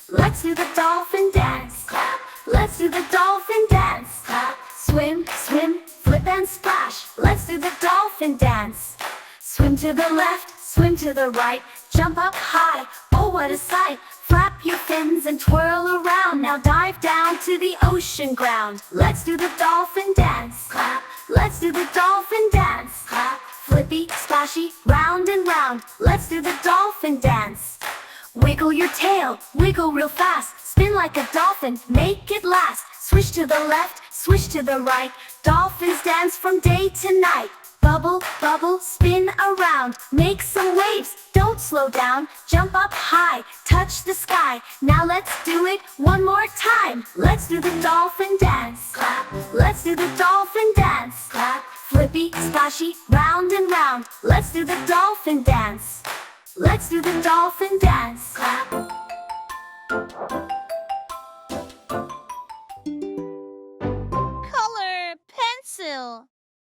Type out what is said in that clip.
Let's do the dolphin dance. Clap. Let's do the dolphin dance. Clap. Swim, swim, flip and splash. Let's do the dolphin dance. Swim to the left, swim to the right, jump up high, oh what a sight. Flap your fins and twirl around, now dive down to the ocean ground. Let's do the dolphin dance. Clap. Let's do the dolphin dance. Clap. Flippy, splashy, round and round. Let's do the dolphin dance. Wiggle your tail, wiggle real fast. Spin like a dolphin, make it last. Swish to the left, swish to the right. Dolphins dance from day to night. Bubble, bubble, spin around. Make some waves, don't slow down. Jump up high, touch the sky. Now let's do it one more time. Let's do the dolphin dance. Clap. Let's do the dolphin dance. Clap. Flippy, splashy, round and round. Let's do the dolphin dance. Let's do the dolphin dance.